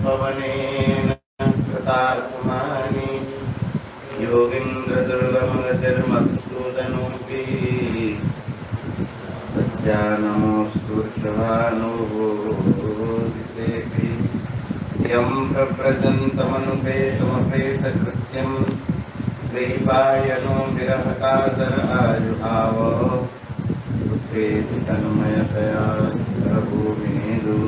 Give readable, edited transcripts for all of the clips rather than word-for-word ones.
पवनेन कृतात्मानि योगीन्द्रदुर्गमगतिर्मधुसूदनोऽपि तस्या नमोऽस्तु वृषभानुभूतिसेऽपि यं प्रव्रजन्तमनुपेतमपेतकृत्यं द्वैपायनो विरहकातर आजुहाव पुत्रेति तन्मयतया भूमिनेदु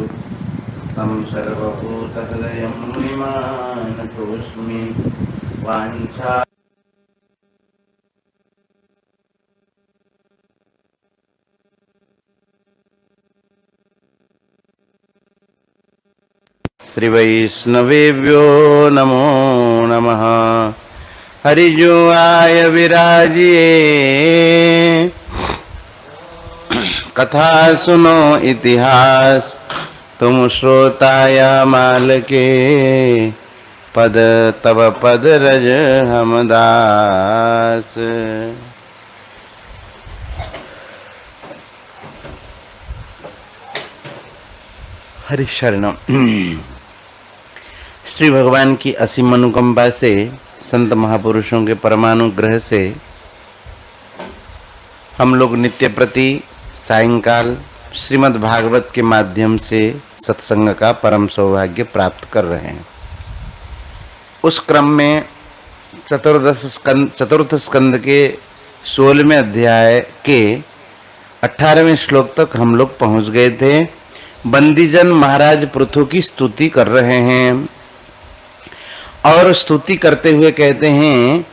तं सर्वभूतहृदयं मुनिमानतोऽस्मि वाञ्छा श्री वैष्णवेभ्यो नमो नमः। हरिजो आय विराजिए कथा सुनो इतिहास तुम श्रोताया माल के पद तव पद रज हम दास। हरि शरणम। श्री भगवान की असीम अनुकंपा से संत महापुरुषों के परमानुग्रह से हम लोग नित्य प्रति सायंकाल श्रीमद् भागवत के माध्यम से सत्संग का परम सौभाग्य प्राप्त कर रहे हैं। उस क्रम में चतुर्थ स्कंद के 16वें अध्याय के 18वें श्लोक तक हम लोग पहुंच गए थे। बंदीजन महाराज पृथु की स्तुति कर रहे हैं और स्तुति करते हुए कहते हैं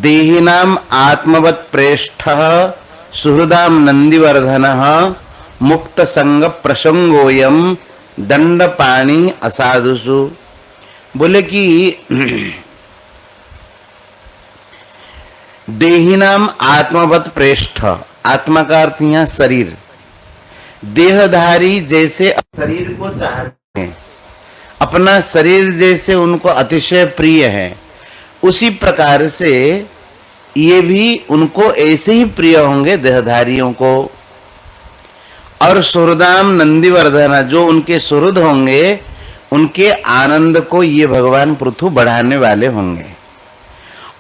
देहिनाम आत्मवत् प्रेष्ठः सुहृदाम नंदिवर्धनः मुक्त संग प्रसंगोयम दंडपाणि असाधुषु। बोले कि देहिनाम आत्मवत् प्रेष्ठ, आत्मा का अर्थ यहाँ शरीर, देहधारी जैसे शरीर को चाहते हैं, अपना शरीर जैसे उनको अतिशय प्रिय है, उसी प्रकार से ये भी उनको ऐसे ही प्रिय होंगे देहधारियों को। और सुहृदाम नंदिवर्धना, जो उनके सुहृद होंगे उनके आनंद को ये भगवान पृथु बढ़ाने वाले होंगे।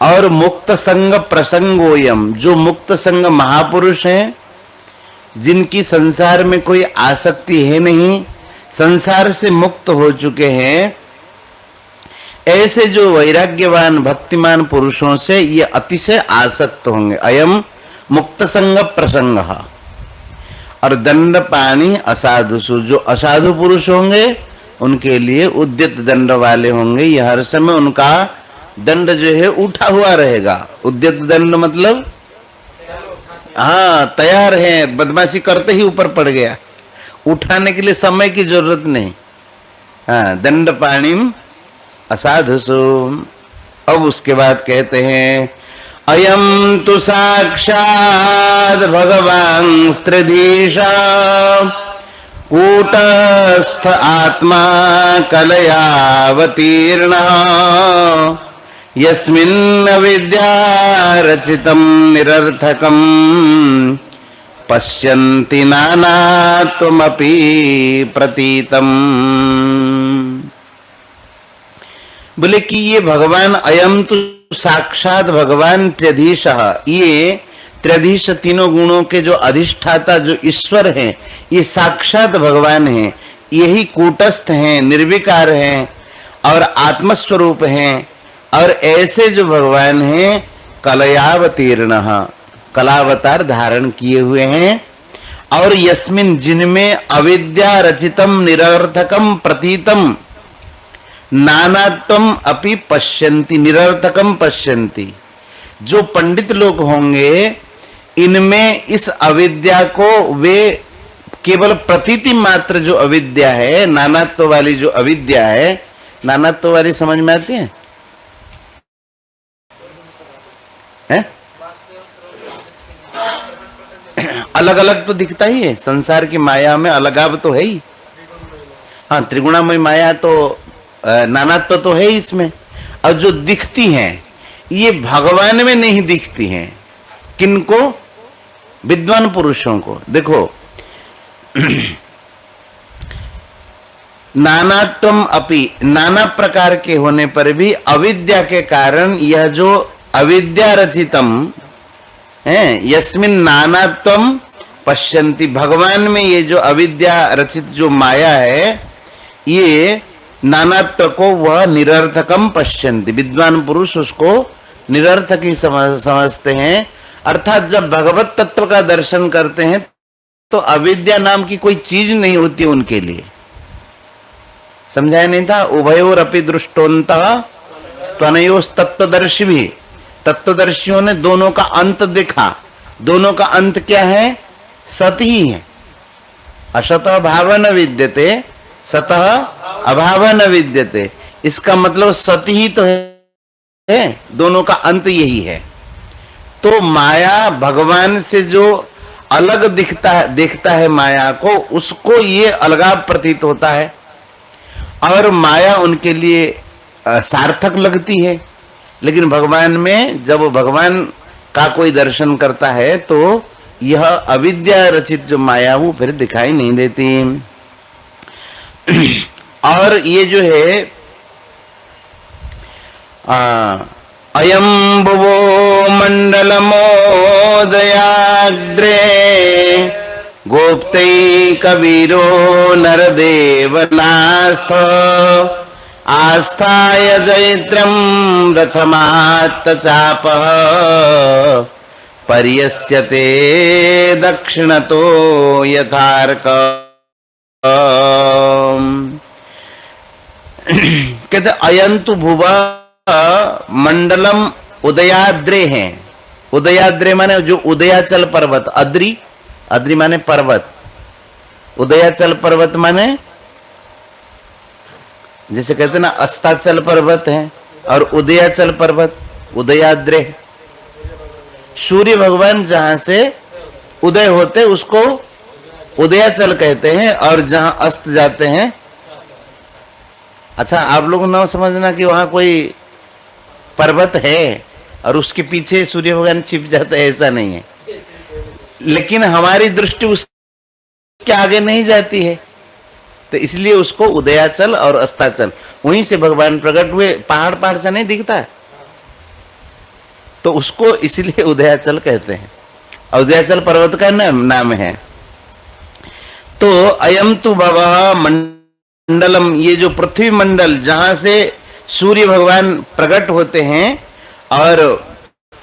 और मुक्त संग प्रसंगोयम, जो मुक्त संग महापुरुष हैं जिनकी संसार में कोई आसक्ति है नहीं, संसार से मुक्त हो चुके हैं, ऐसे जो वैराग्यवान भक्तिमान पुरुषों से ये अतिशय आसक्त होंगे। अयम मुक्त संग प्रसंग। और दंड पाणी असाधुषु, जो असाधु पुरुष होंगे उनके लिए उद्यत दंड वाले होंगे। ये हर समय उनका दंड जो है उठा हुआ रहेगा। उद्यत दंड मतलब हाँ, तैयार है, बदमाशी करते ही ऊपर पड़ गया, उठाने के लिए समय की जरूरत नहीं। हाँ, दंड पाणिम असाधुषु। अब उसके बाद कहते हैं अयम तु साक्षात् भगवान स्त्रिधीशा कूटस्थ आत्मा कलयावतीर्ण यस्मिन् विद्या रचितं निरर्थकं पश्यन्ति नानात्वमपि प्रतीतम्। बोले कि ये भगवान अयम तो साक्षात भगवान त्र्यधीशः, ये त्र्यधीश तीनों गुणों के जो अधिष्ठाता जो ईश्वर हैं, ये साक्षात भगवान हैं। यही कूटस्थ हैं, निर्विकार हैं और आत्मस्वरूप हैं। और ऐसे जो भगवान हैं कलयावतीर्ण, कलावतार धारण किए हुए हैं। और यस्मिन, जिनमें अविद्या रचितम निरर्थकम प्रतीतम नानात्वम अपि पश्यन्ति, निरर्थकम पश्यन्ति। जो पंडित लोग होंगे इनमें इस अविद्या को वे केवल प्रतीति मात्र, जो अविद्या है, नानात्व वाली जो अविद्या है, नानात्व वाली समझ में आती है? अलग अलग तो दिखता ही है, संसार की माया में अलगाव तो है ही। हाँ, त्रिगुणामय माया तो नानात्व तो है इसमें। और जो दिखती हैं ये भगवान में नहीं दिखती हैं। किनको? विद्वान पुरुषों को। देखो नानात्वम अपि, नाना प्रकार के होने पर भी अविद्या के कारण यह जो अविद्या रचितम है, यस्मिन नानात्वम पश्यन्ति, भगवान में ये जो अविद्या रचित जो माया है, ये नानात्व को वह निरर्थकम पश्यन्ति, विद्वान पुरुष उसको निरर्थक ही समझते हैं। अर्थात जब भगवत तत्व का दर्शन करते हैं तो अविद्या नाम की कोई चीज नहीं होती उनके लिए। समझाया नहीं था? उभयोर अपि दृष्टोन्तः स्तनयोस् तत्वदर्शी भी, तत्वदर्शियों ने दोनों का अंत देखा। दोनों का अंत क्या है? सत ही है। असतः भाव न विद्यते, सतः अभाव न विद्यते। इसका मतलब सत ही तो है, दोनों का अंत यही है। तो माया भगवान से जो अलग देखता है माया को, उसको ये अलगाव प्रतीत होता है और माया उनके लिए सार्थक लगती है। लेकिन भगवान में जब भगवान का कोई दर्शन करता है तो यह अविद्या रचित जो माया वो फिर दिखाई नहीं देती। और ये जो है अयम भुवो मंडलमोदयाग्रे गोप्तैकवीरो नरदेवनास्थ आस्थाय जैत्रम रथमात्तचापः पर्यस्यते दक्षिणतो यथार्क। कहते अयंतु भुवा मंडलम उदयाद्रे हैं। उदयाद्रे माने जो उदयाचल पर्वत, अद्री, अद्री माने पर्वत, उदयाचल पर्वत माने जैसे कहते ना अस्ताचल पर्वत है और उदयाचल पर्वत, उदयाद्रे। सूर्य भगवान जहां से उदय होते उसको उदयाचल कहते हैं और जहां अस्त जाते हैं, अच्छा आप लोग ना समझना कि वहां कोई पर्वत है और उसके पीछे सूर्य भगवान छिप जाता है, ऐसा नहीं है। लेकिन हमारी दृष्टि उसके आगे नहीं जाती है, तो इसलिए उसको उदयाचल और अस्ताचल, वहीं से भगवान प्रकट हुए, पहाड़ से नहीं दिखता है, तो उसको इसलिए उदयाचल कहते हैं। उदयाचल पर्वत का नाम है। तो अयम तु भवः मंडलम, ये जो पृथ्वी मंडल जहां से सूर्य भगवान प्रकट होते हैं, और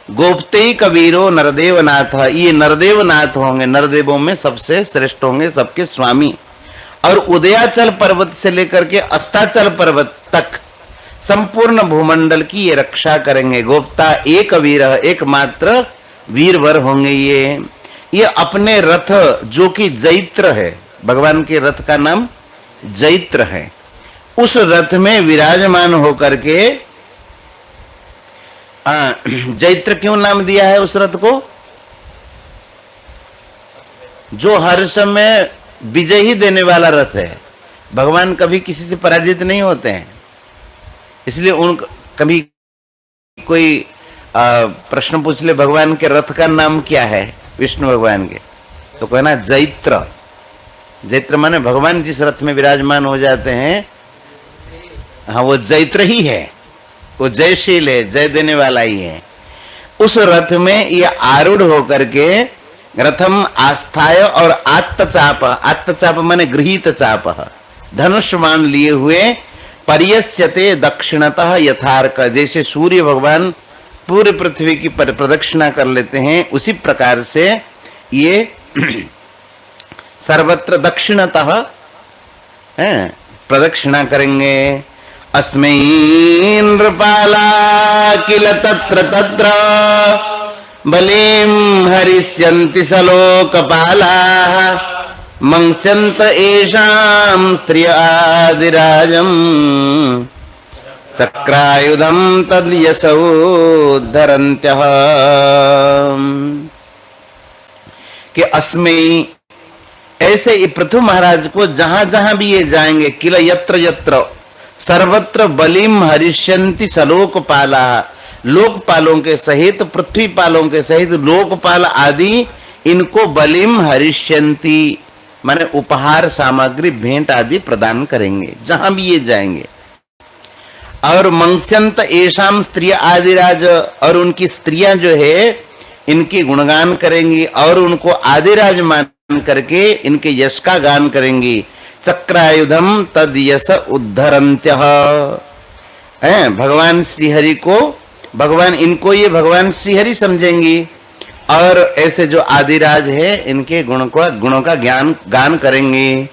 गोप्ते कबीरो नरदेवनाथ, ये नरदेवनाथ होंगे, नरदेवों में सबसे श्रेष्ठ होंगे, सबके स्वामी। और उदयाचल पर्वत से लेकर के अस्ताचल पर्वत तक संपूर्ण भूमंडल की ये रक्षा करेंगे। गोप्ता एक वीर, एकमात्र वीरवर होंगे। ये अपने रथ जो कि जैत्र है, भगवान के रथ का नाम जैत्र है, उस रथ में विराजमान होकर के, जैत्र क्यों नाम दिया है उस रथ को? जो हर समय विजय ही देने वाला रथ है। भगवान कभी किसी से पराजित नहीं होते हैं, इसलिए उन कभी कोई प्रश्न पूछ ले भगवान के रथ का नाम क्या है, विष्णु भगवान के, तो कहना जैत्र। जैत्र माने भगवान जिस रथ में विराजमान हो जाते हैं, हाँ वो जैत्र ही है, वो जयशील है, जय देने वाला ही है। उस रथ में ये आरूढ़ होकर के रथम आस्थाय और आत्तचाप, आत्तचाप माने गृहीत चाप, धनुष मान लिए हुए, पर्यस्यते दक्षिणतः यथार्क, जैसे सूर्य भगवान पूरे पृथ्वी की प्रदक्षिणा कर लेते हैं, उसी प्रकार से ये सर्वत्र दक्षिणतः प्रदक्षिणा करेंगे। अस्मै नृपाला किल तत्र तत्र बलिं हरिष्यन्ति सलोकपालाः मंस्यन्त एषां स्त्रिय आदिराजम् चक्रायुधं तद्यसौ धरन्त्यः। कि अस्मै, ऐसे ही पृथु महाराज को जहां जहां भी ये जाएंगे, किल यत्र यत्र सर्वत्र बलिम हरिष्यन्ति सलोकपाला, लोकपालों के सहित, पृथ्वी पालों के सहित लोकपाल आदि इनको बलिम हरिष्यन्ति माने उपहार सामग्री भेंट आदि प्रदान करेंगे जहां भी ये जाएंगे। और मंस्यंत एशाम स्त्री आदिराज, और उनकी स्त्रियां जो है इनकी गुणगान करेंगी और उनको आदिराज मान करके इनके यश का गान करेंगी। चक्रायुधम तद यश उद्धरंत्यः, भगवान श्रीहरि को, भगवान इनको ये भगवान श्रीहरि समझेंगी और ऐसे जो आदिराज है इनके गुणों का गान करेंगे।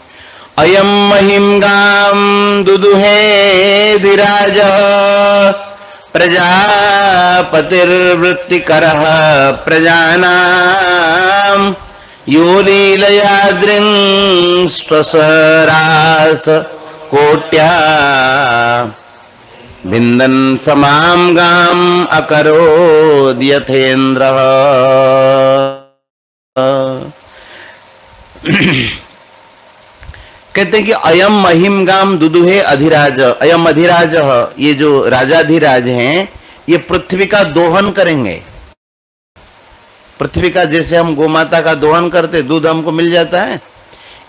अयम महिम गाम दुदुहे धीराज प्रजापतिर्वृत्तिकरः प्रजानां यो लीलयाद्रिं स्वसरास कोट्या भिन्दन् समां गाम अकरोद् यथेन्द्रः। कहते हैं कि अयम महिम गाम दुदुहे अधिराज, अयम अधिराज, ये जो राजाधिराज हैं ये पृथ्वी का दोहन करेंगे। पृथ्वी का, जैसे हम गोमाता का दोहन करते दूध हमको मिल जाता है,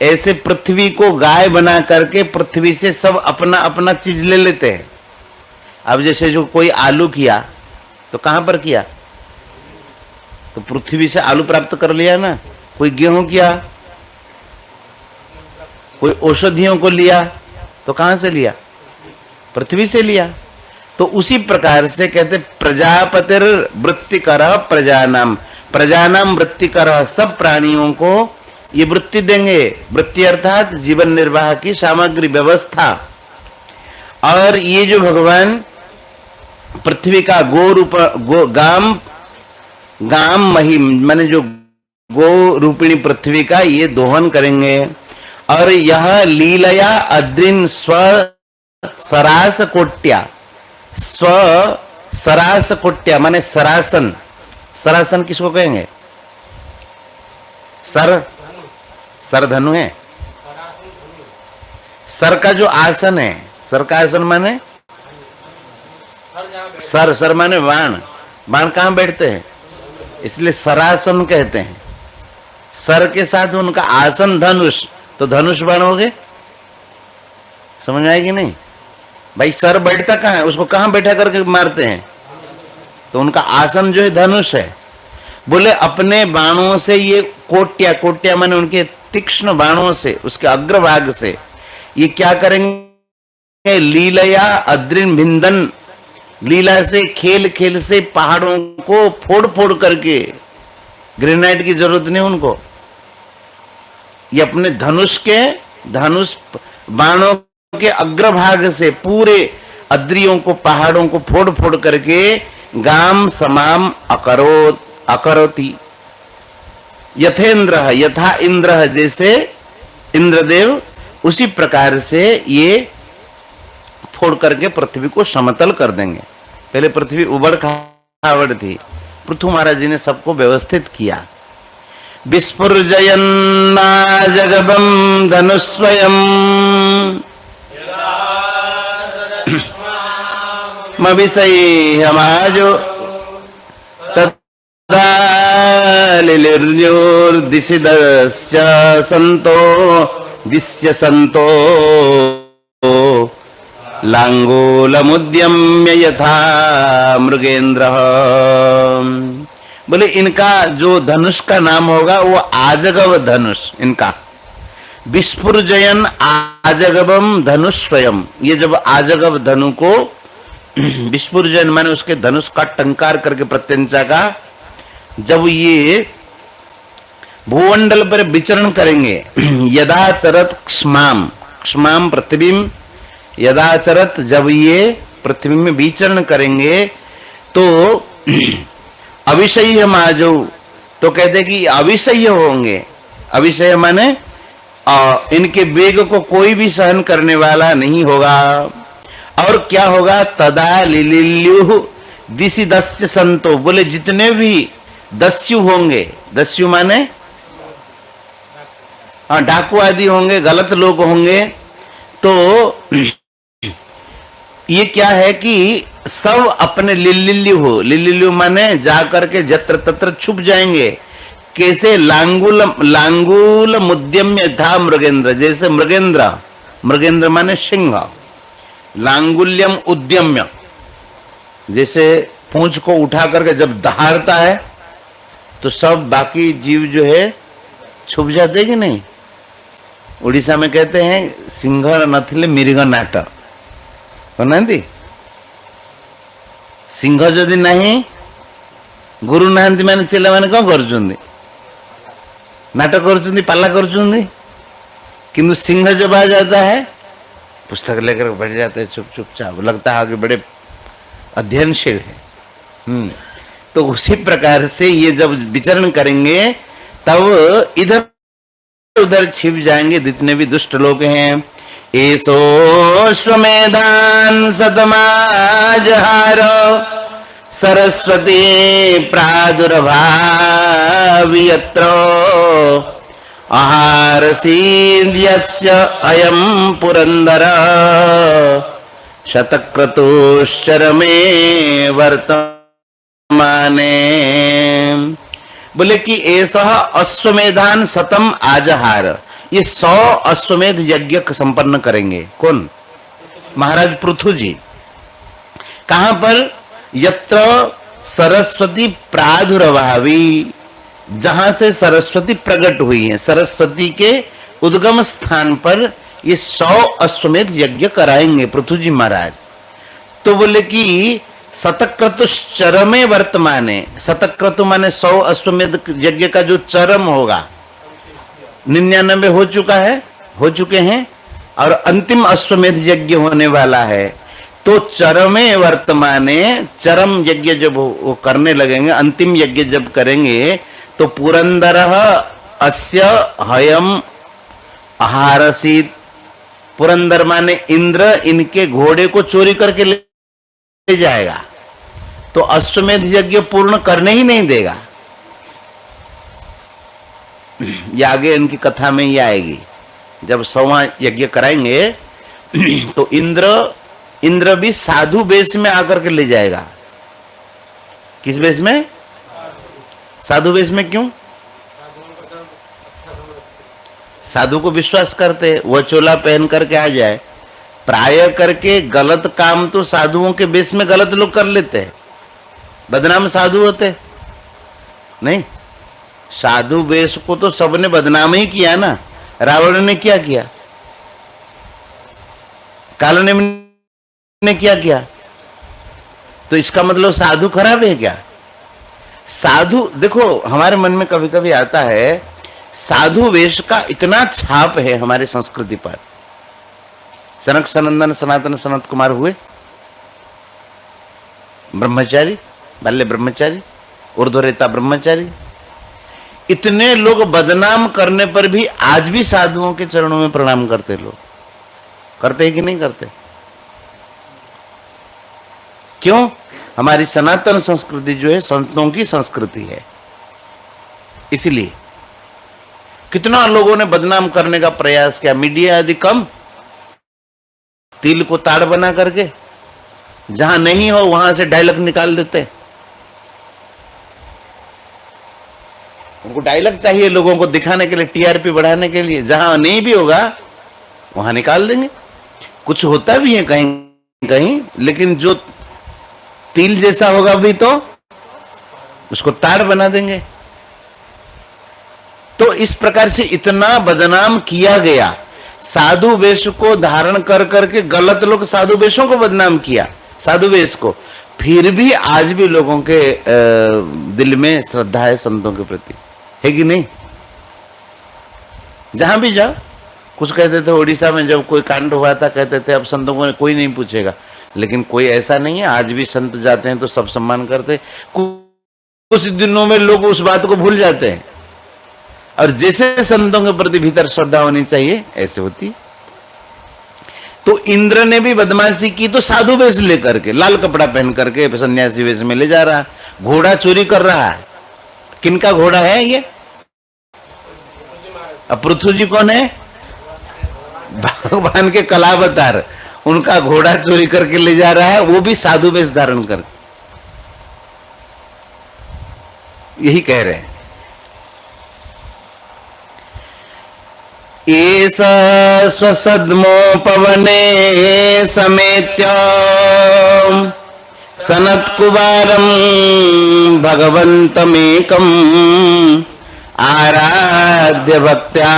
ऐसे पृथ्वी को गाय बना करके पृथ्वी से सब अपना अपना चीज ले लेते हैं। अब जैसे जो कोई आलू किया तो कहां पर किया, तो पृथ्वी से आलू प्राप्त कर लिया ना। कोई गेहूं किया, कोई औषधियों को लिया तो कहां से लिया, पृथ्वी से लिया। तो उसी प्रकार से कहते प्रजापतिर वृत्तिकर प्रजानाम, प्रजानाम वृत्तिकर, सब प्राणियों को ये वृत्ति देंगे। वृत्ति अर्थात जीवन निर्वाह की सामग्री व्यवस्था। और ये जो भगवान पृथ्वी का गो रूप गाम महिम माने जो गो रूपिणी पृथ्वी का ये दोहन करेंगे। और यह लीलया अद्रिन स्व सरास कोट्या, स्व सरास कोट्या माने सरासन, सरासन किसको कहेंगे, सर, सर धनु है, सर का जो आसन है, सर का आसन माने सर, सर माने बाण, बाण कहां बैठते हैं इसलिए सरासन कहते हैं। सर के साथ उनका आसन धनुष, तो धनुष बाण हो गए। समझ आएगी नहीं भाई, सर बैठता कहां है, उसको कहां बैठा करके मारते हैं, तो उनका आसन जो है धनुष है। बोले अपने बाणों से ये कोट्या, कोट्या माने उनके तीक्ष्ण बाणों से, उसके अग्रभाग से ये क्या करेंगे, लीलया अद्रिन भिंदन, लीला से खेल खेल से पहाड़ों को फोड़ फोड़ करके, ग्रेनाइट की जरूरत नहीं उनको, ये अपने धनुष के, धनुष बाणों के अग्रभाग से पूरे अद्रियों को, पहाड़ों को फोड़ फोड़ करके गाम समाम अकरोति यथेन्द्र, यथा इंद्र, जैसे इंद्रदेव उसी प्रकार से ये फोड़ करके पृथ्वी को समतल कर देंगे। पहले पृथ्वी उबड़ खाबड़ थी, पृथु महाराज जी ने सबको व्यवस्थित किया। विस्फुर्जयन्ना जगबं धनुस्वयं मविषयमाजो तदा लिलिर्योर्दिशिदस्य संतो दिश्य संतो लांगूलमुद्यम्य यथा मृगेन्द्रः। बोले इनका जो धनुष का नाम होगा वो आजगव धनुष, इनका विस्फुर्जयन आजगवम धनुष स्वयं। ये जब आजगव धनु को विस्फुर्जयन माने उसके धनुष का टंकार करके प्रत्यंचा का, जब ये भूमंडल पर विचरण करेंगे, यदाचरत क्षमाम, क्षमाम पृथ्वीम यदाचरत, जब ये पृथ्वी में विचरण करेंगे तो अविषय माजो, तो कहते कि अविषय होंगे। अविषय माने इनके वेग को कोई भी सहन करने वाला नहीं होगा। और क्या होगा, तदा लिलिल्यु दिशि दस्य संतो, बोले जितने भी दस्यु होंगे, दस्यु माने डाकू आदि होंगे, गलत लोग होंगे, तो ये क्या है कि सब अपने लिल्लिल्यु हो, लिल्लिल्यु माने जा करके जत्र तत्र छुप जाएंगे, कैसे लांगूल मुद्यम्य था मृगेंद्र, जैसे मृगेंद्र माने सिंह, लांगुल्यम उद्यम्य, जैसे पूंछ को उठा करके जब दहाड़ता है तो सब बाकी जीव जो है छुप जाते कि नहीं। उड़ीसा में कहते हैं सिंह नथिले मृग नाट कहना, सिंह जदि नहीं गुरु नाहंती माने चेला माने कौन कर नाटक कर पाला कर, किंतु सिंह जब आ जाता है पुस्तक लेकर बैठ जाते हैं चुपचाप, लगता है आगे बड़े अध्ययनशील है। तो उसी प्रकार से ये जब विचरण करेंगे तब इधर उधर छिप जाएंगे जितने भी दुष्ट लोग हैं। एसो श्वमेधान सतमाजहार सरस्वती प्रादुर्भावि यत्र आहार सीद्यस्य अयं पुरंदर शतक्रतुश्चरमे वर्तमाने। बोले कि ऐसा अश्वमेधान शतम आजहार, ये 100 अश्वमेध यज्ञ संपन्न करेंगे। कौन? महाराज पृथु जी। कहां पर? यत्र सरस्वती प्रादुर्भावी, जहां से सरस्वती प्रकट हुई है, सरस्वती के उद्गम स्थान पर ये 100 अश्वमेध यज्ञ कराएंगे पृथु जी महाराज। तो बोले कि शतक्रतुश्चरमे वर्तमाने, शतक्रतु माने 100 अश्वमेध यज्ञ का जो चरम होगा, 99 हो चुका है, हो चुके हैं, और अंतिम अश्वमेध यज्ञ होने वाला है। तो चरमे वर्तमाने, चरम यज्ञ जब वो करने लगेंगे, अंतिम यज्ञ जब करेंगे तो पुरंदरः अस्य हयम आहारसीत, पुरंदर माने इंद्र इनके घोड़े को चोरी करके ले जाएगा, तो अश्वमेध यज्ञ पूर्ण करने ही नहीं देगा। ये आगे इनकी कथा में ही आएगी। जब 100वां यज्ञ कराएंगे तो इंद्र भी साधु वेश में आकर के ले जाएगा। किस वेश में? साधु वेश में। क्यों? साधु को विश्वास करते, वह चोला पहन करके आ जाए। प्राय करके गलत काम तो साधुओं के वेश में गलत लोग कर लेते हैं, बदनाम साधु होते नहीं। साधु वेश को तो सबने बदनाम ही किया ना। रावण ने क्या किया, काल ने क्या किया, तो इसका मतलब साधु खराब है क्या? साधु, देखो हमारे मन में कभी कभी आता है, साधु वेश का इतना छाप है हमारे संस्कृति पर। सनक सनंदन सनातन सनत कुमार हुए ब्रह्मचारी, बाल्य ब्रह्मचारी, ऊर्ध्वरेता ब्रह्मचारी, इतने लोग बदनाम करने पर भी आज भी साधुओं के चरणों में प्रणाम करते लोग। करते हैं कि नहीं करते? क्यों? हमारी सनातन संस्कृति जो है संतों की संस्कृति है। इसलिए कितना लोगों ने बदनाम करने का प्रयास किया, मीडिया आदि कम, तिल को ताड़ बना करके जहां नहीं हो वहां से डायलॉग निकाल देते। उनको डायलॉग चाहिए लोगों को दिखाने के लिए, टीआरपी बढ़ाने के लिए। जहां नहीं भी होगा वहां निकाल देंगे। कुछ होता भी है कहीं कहीं, लेकिन जो तिल जैसा होगा भी तो उसको ताड़ बना देंगे। तो इस प्रकार से इतना बदनाम किया गया। साधु वेश को धारण कर करके गलत लोग साधु वेशों को बदनाम किया, साधु वेश को। फिर भी आज भी लोगों के दिल में श्रद्धा है संतों के प्रति, है कि नहीं? जहां भी जाओ, कुछ कहते थे उड़ीसा में जब कोई कांड हुआ था, कहते थे अब संतों को कोई नहीं पूछेगा, लेकिन कोई ऐसा नहीं है। आज भी संत जाते हैं तो सब सम्मान करते। कुछ दिनों में लोग उस बात को भूल जाते हैं, और जैसे संतों के प्रति भीतर श्रद्धा होनी चाहिए ऐसे होती। तो इंद्र ने भी बदमाशी की, तो साधु वेश लेकर के, लाल कपड़ा पहन करके सन्यासी वेश में ले जा रहा है, घोड़ा चोरी कर रहा है। किनका घोड़ा है ये? अब पृथु जी कौन है? भगवान के कलावतार, उनका घोड़ा चोरी करके ले जा रहा है, वो भी साधु वेश धारण कर। यही कह रहे हैं एष स्वसद्मोपवने समेत्य सनत्कुमारं भगवन्तमेकम् आराध्य भक्त्या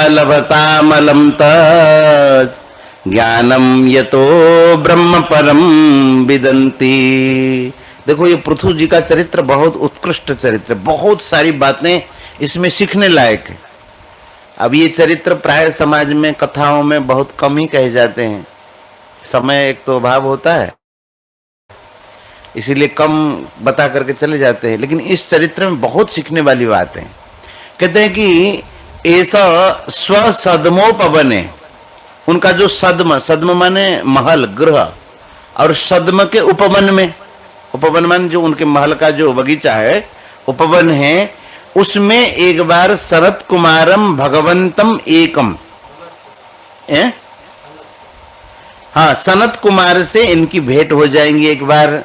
लभतामलं तत् ज्ञानम यतो ब्रह्म परम विदन्ति। देखो ये पृथु जी का चरित्र बहुत उत्कृष्ट चरित्र, बहुत सारी बातें इसमें सीखने लायक है। अब ये चरित्र प्राय समाज में कथाओं में बहुत कम ही कहे जाते हैं, समय एक तो अभाव होता है, इसीलिए कम बता करके चले जाते हैं। लेकिन इस चरित्र में बहुत सीखने वाली बात है। कहते हैं कि ऐसा स्वसद्मोपवने, उनका जो सद्म, सद्म माने महल गृह, और सद्म के उपवन में, उपवन माने जो उनके महल का जो बगीचा है, उपवन है, उसमें एक बार शरत कुमारम भगवंतम एकम, हाँ सनत कुमार से इनकी भेंट हो जाएंगी एक बार,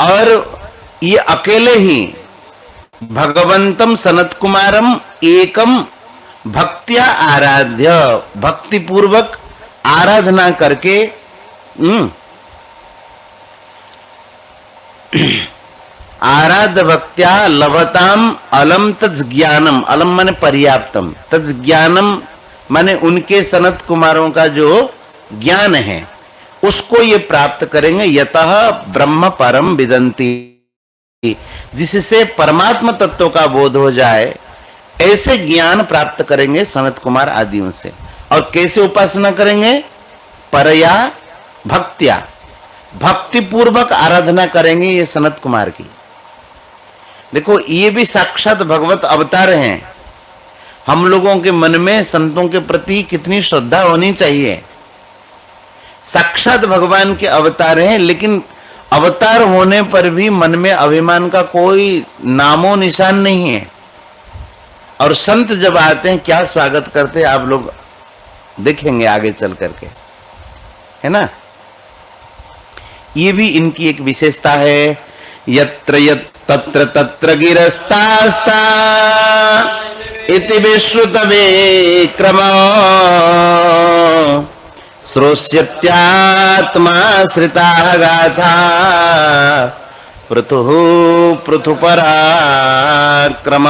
और ये अकेले ही भगवंतम सनत कुमारम एकम भक्त्या आराध्य, भक्ति पूर्वक आराधना करके आराध्य भक्त्या लभताम अलम तज ज्ञानम, अलम माने पर्याप्तम, तज ज्ञानम माने उनके सनत कुमारों का जो ज्ञान है उसको ये प्राप्त करेंगे। यतः ब्रह्म परम विदन्ति, जिससे परमात्मा तत्व का बोध हो जाए, ऐसे ज्ञान प्राप्त करेंगे सनत कुमार आदियों से। और कैसे उपासना करेंगे? परया भक्त्या, भक्ति पूर्वक आराधना करेंगे ये सनत कुमार की। देखो ये भी साक्षात भगवत अवतार हैं। हम लोगों के मन में संतों के प्रति कितनी श्रद्धा होनी चाहिए। साक्षात भगवान के अवतार हैं, लेकिन अवतार होने पर भी मन में अभिमान का कोई नामो निशान नहीं है। और संत जब आते हैं क्या स्वागत करते हैं आप लोग देखेंगे आगे चल करके, है ना। ये भी इनकी एक विशेषता है। यत्र यत्र तत्र तत्र गिरस्तास्ता इति विश्रुत विक्रम श्रोष्यत्यात्मा श्रिता गाथा पृथुः पृथु पराक्रम।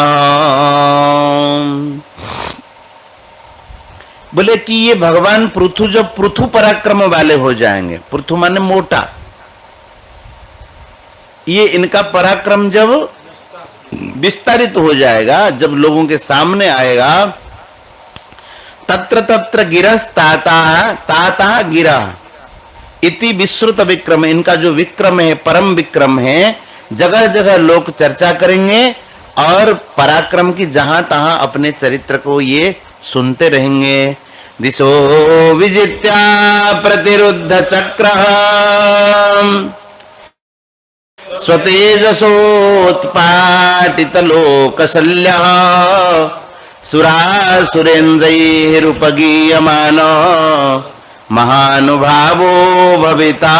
बोले कि ये भगवान पृथु जब पृथु पराक्रम वाले हो जाएंगे, पृथु माने मोटा, ये इनका पराक्रम जब विस्तारित हो जाएगा, जब लोगों के सामने आएगा, तत्र तत्र गिरस्ताता, ताता गिरा इति विश्रुत विक्रम, इनका जो विक्रम है, परम विक्रम है, जगह जगह लोग चर्चा करेंगे और पराक्रम की जहां तहां अपने चरित्र को ये सुनते रहेंगे। दिशो विजित्या प्रतिरुद्ध चक्र स्वतेजसोत्पाटित लोकशल्यः सुरासुरेन्द्रैरुपगीयमान महानुभावो भविता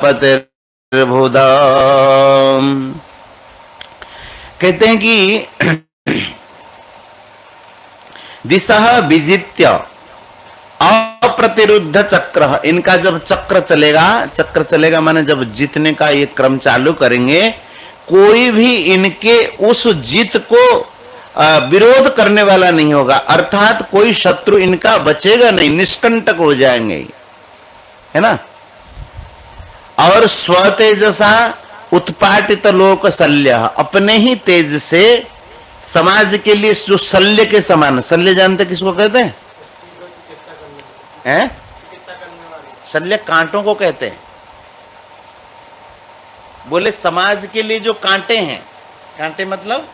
पतिर्बुध। कहते हैं कि दिशः विजित्य अप्रतिरुद्ध चक्र, इनका जब चक्र चलेगा माने जब जीतने का ये क्रम चालू करेंगे, कोई भी इनके उस जीत को विरोध करने वाला नहीं होगा, अर्थात कोई शत्रु इनका बचेगा नहीं, निष्कंटक हो जाएंगे, है ना। और स्वतेजसा उत्पाटित लोक शल्य, अपने ही तेज से समाज के लिए जो शल्य के समान, शल्य जानते किसको कहते हैं? शल्य कांटों को कहते हैं। बोले समाज के लिए जो कांटे हैं, कांटे मतलब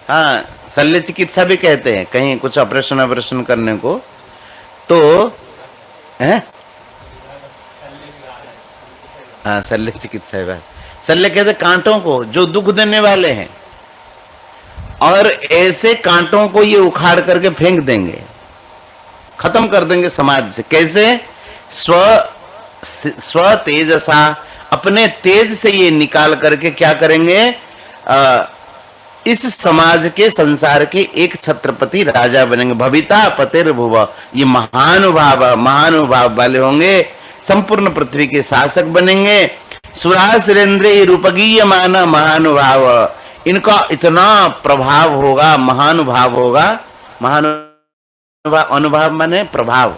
हाँ, शल्य चिकित्सा भी कहते हैं कहीं कुछ ऑपरेशन करने को, तो है हाँ शल्य चिकित्सा है। शल्य कहते कांटों को जो दुख देने वाले हैं, और ऐसे कांटों को ये उखाड़ करके फेंक देंगे, खत्म कर देंगे समाज से। कैसे? स्व तेजसा, अपने तेज से ये निकाल करके क्या करेंगे? इस समाज के संसार के एक छत्रपति राजा बनेंगे। भविता पतिर्भुव, ये महानुभाव वाले होंगे, संपूर्ण पृथ्वी के शासक बनेंगे। सुरा सुरेंद्र रूपगीय माना महानुभाव, इनका इतना प्रभाव होगा, महानुभाव होगा। महानुभाव, अनुभाव माने प्रभाव,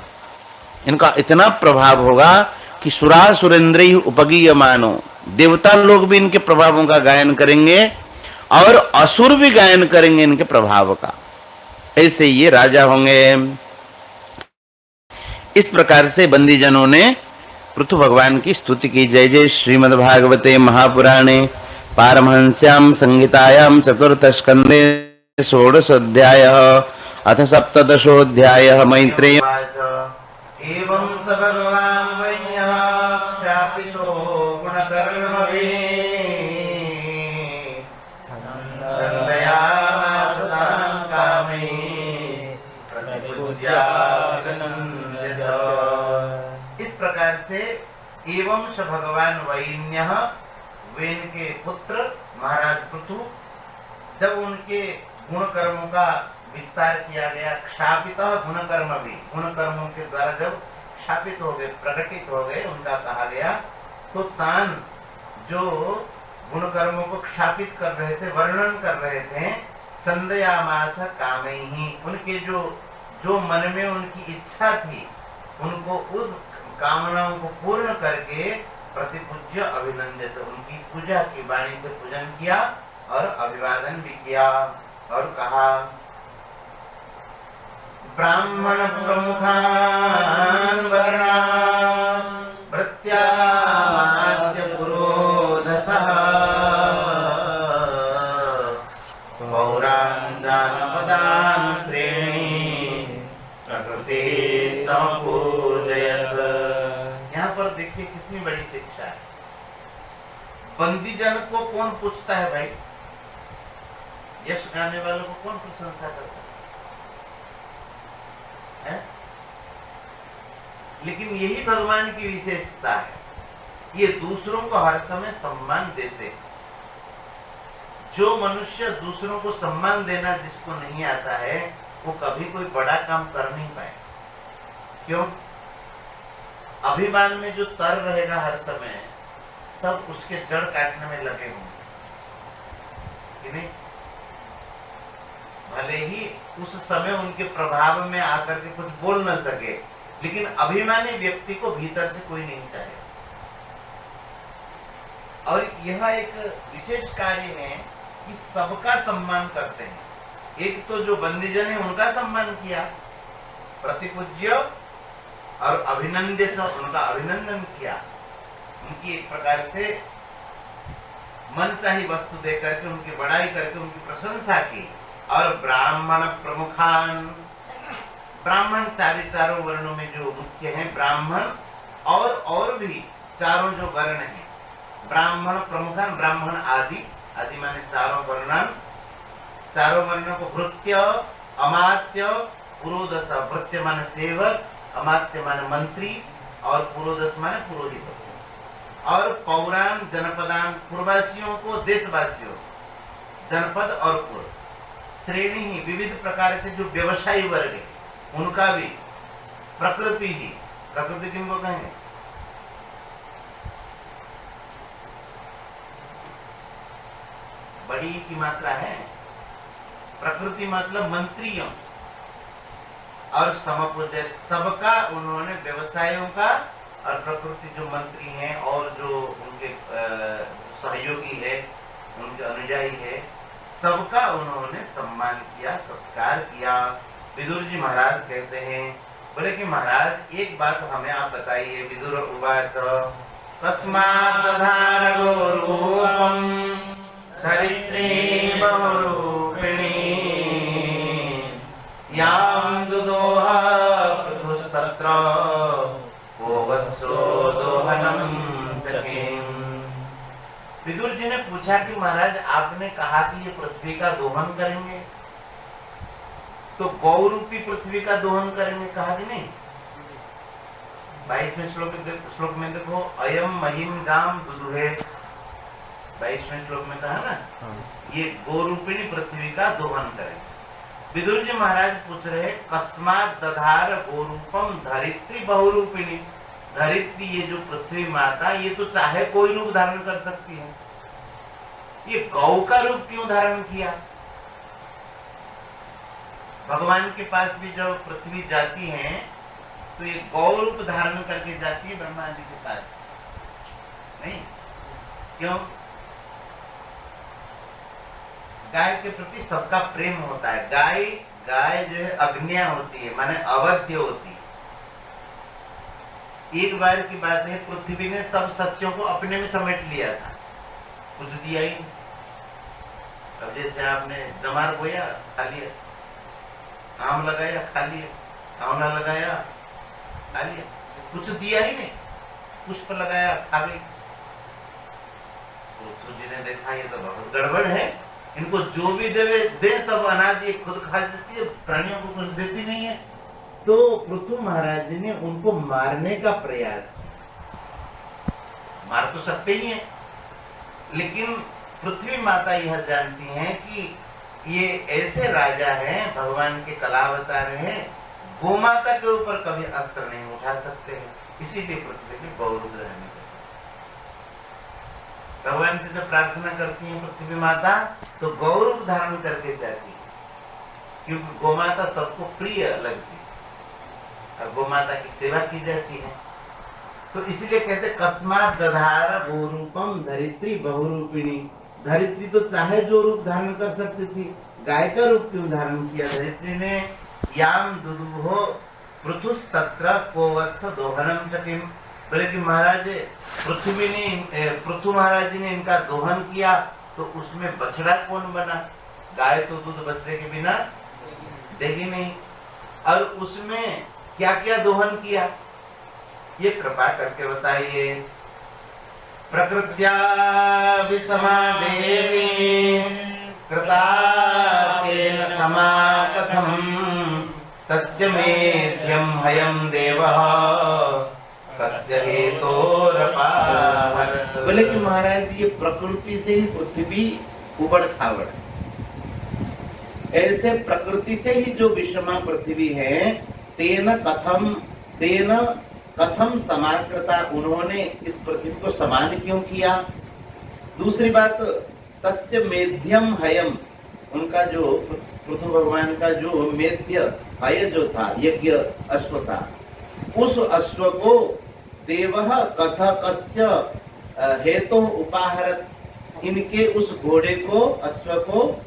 इनका इतना प्रभाव होगा कि सुरा सुरेंद्र उपगीय मानो, देवता लोग भी इनके प्रभावों का गायन करेंगे और असुर भी गायन करेंगे इनके प्रभाव का। ऐसे ये राजा होंगे। इस प्रकार से बंदीजनों ने पृथु भगवान की स्तुति की। जय जय श्रीमद्भागवते महापुराणे पारमहंस्याम संहितायां चतुर्थ स्कंदे षोडशोऽध्याय अथ सप्तदशोऽध्याय मैत्रेय। एवं स भगवान् वैन्यः क्षापितो गुणकर्मभिः छन्दयामास तान् कामैः प्रतिपूज्याभिनन्द्यत। इस प्रकार से एवं स भगवान वैन्यः, वेन के पुत्र महाराज पृथु, जब उनके गुण कर्मों का विस्तार किया गया, क्षापित गुण कर्म भी, गुण कर्मों के द्वारा जब क्षापित हो गए, प्रकटित हो गए, उनका कहा गया, तो तान जो गुण कर्मों को क्षापित कर रहे थे, वर्णन कर रहे थे, संदयामास कामैहि, उनके जो मन में उनकी इच्छा थी, उनको उस कामनाओं को पूर्ण करके प्रतिपूज्य अभिनंदित, उनकी पूजा की, वाणी से पूजन किया और अभिवादन भी किया और कहा ब्राह्मण प्रमुखान् वर्णान् प्रत्यामास्य पुरोधसः पौरान् जानपदान् श्रेणी प्रकृति समपूजयत। यहाँ पर देखिए कितनी बड़ी शिक्षा है। बंदीजन को कौन पूछता है भाई? यश गाने वालों को कौन प्रशंसा करता है? लेकिन यही भगवान की विशेषता है, ये दूसरों को हर समय सम्मान देते हैं। जो मनुष्य दूसरों को सम्मान देना जिसको नहीं आता है, वो कभी कोई बड़ा काम कर नहीं पाए। क्यों? अभिमान में जो तर रहेगा हर समय, सब उसके जड़ काटने में लगे होंगे कि नहीं? भले ही उस समय उनके प्रभाव में आकर के कुछ बोल न सके, लेकिन अभिमानी व्यक्ति को भीतर से कोई नहीं चाहे। और यह एक विशेष कार्य है कि सबका सम्मान करते हैं। एक तो जो बंदीजन है उनका सम्मान किया, प्रतिपूज्य, और अभिनंदित, उनका अभिनंदन किया, उनकी एक प्रकार से मनचाही वस्तु देकर के उनकी बड़ाई करके उनकी प्रशंसा की। और ब्राह्मण प्रमुखान, ब्राह्मण चारों वर्णों में जो मुख्य हैं ब्राह्मण, और भी चारों जो वर्ण हैं, ब्राह्मण प्रमुखान, ब्राह्मण आदि, आदि माने चारों वर्णों को भृत्य, अमात्य, पुरोदस, भृत्य माने सेवक, अमात्य माने मंत्री, और पुरोदस माने पुरोहित। और पौराण जनपदान, पूर्ववासियों को देशवासियों, जनपद और पूर्व, श्रेणी ही विविध प्रकार के जो व्यवसायी वर्ग है उनका भी, प्रकृति ही, प्रकृति किनको कहेंगे? बड़ी की मात्रा है, प्रकृति मतलब मंत्रियों, और समपूजित, सबका उन्होंने, व्यवसायों का, और प्रकृति जो मंत्री हैं और जो उनके सहयोगी है, उनके अनुयायी है, सबका उन्होंने सम्मान किया, सत्कार किया। विदुर जी महाराज कहते हैं, बोले कि महाराज एक बात हमें आप बताइए। विदुर उवाच तस्मात् दधार गौरूपं धरित्री बहुरूपिणी यां दुदोह पृथुस्तत्र को वत्सो दोहनं चकिम्। विदुर जी ने पूछा कि महाराज आपने कहा कि ये पृथ्वी का दोहन करेंगे, तो गौ रूपी पृथ्वी का दोहन करेंगे, कहा कि नहीं? 22वें श्लोक में देखो, अयम महिम गाम दुदुहे, 22वें श्लोक में कहा ना, ये गोरूपिणी पृथ्वी का दोहन करें। विदुर जी महाराज पूछ रहे, कस्मात दधार गोरूपम धरित्री बहुरूपिणी। धरित्री ये जो पृथ्वी माता, ये तो चाहे कोई रूप धारण कर सकती है, ये गौ का रूप क्यों धारण किया? भगवान के पास भी जब पृथ्वी जाती है तो ये गौ रूप धारण करके जाती है ब्रह्मा जी के पास, नहीं? क्यों? गाय के प्रति सबका प्रेम होता है। गाय जो है अग्निया होती है, माने अवध्य होती है। एक बार की बात है, पृथ्वी ने सब सस्यों को अपने में समेट लिया था, कुछ दिया ही नहीं। अब जैसे आपने जमार बोया, खा लिया, आम लगाया, खा लिया, आंवला लगाया, खा लिया, कुछ दिया ही नहीं। पुष्प लगाया, खा गई। पृथ्वी जी ने देखा ये तो बहुत गड़बड़ है, इनको जो भी दे सब अनाज ये खुद खा लेती है, प्राणियों को कुछ देती नहीं है। तो पृथु महाराज जी ने उनको मारने का प्रयास, मार तो सकते ही हैं, लेकिन पृथ्वी माता यह जानती हैं कि ये ऐसे राजा हैं, भगवान के कलावतार हैं, गोमाता के ऊपर कभी अस्त्र नहीं उठा सकते हैं, इसीलिए पृथ्वी में गौरूप रहने देते। भगवान से जब प्रार्थना करती है पृथ्वी माता, तो गौरूप धारण करके जाती है, क्योंकि गोमाता सबको प्रिय लगती है और गोमाता की सेवा की जाती है। तो इसलिए कहते कस्मात दधार गोरूपम धरित्री बहुरूपिणी। धरित्री तो चाहे जो रूप धारण कर सकती थी, गाय का रूप क्यों धारण किया धरित्री ने? याम दुदुहो पृथुस्तत्र कोवत्स दोहनम चकिम। बोले कि महाराज पृथु महाराज जी ने इनका दोहन किया, तो उसमें बछड़ा कौन बना? गाय तो दूध बछड़े के बिना देगी नहीं। और उसमें क्या क्या दोहन किया, ये कृपा करके बताइए। प्रकृत्या विषमा देवी कृतातेन समा कथम तस्य मेध्यम हयम देवः कस्य हेतोरपार। बोले कि महाराज ये प्रकृति से ही पृथ्वी उबड़ खाबड़, ऐसे प्रकृति से ही जो विषमा पृथ्वी है, तेन कथम समाकृता, उन्होंने इस पृथ्वी को समान क्यों किया? दूसरी बात, तस्य मेध्यम हयम, उनका जो पृथु भगवान का जो मेध्य हय जो था, यज्ञ अश्व था, उस अश्व को देवः कथकस्य हेतु उपाहरत, इनके उस घोड़े को, अश्व को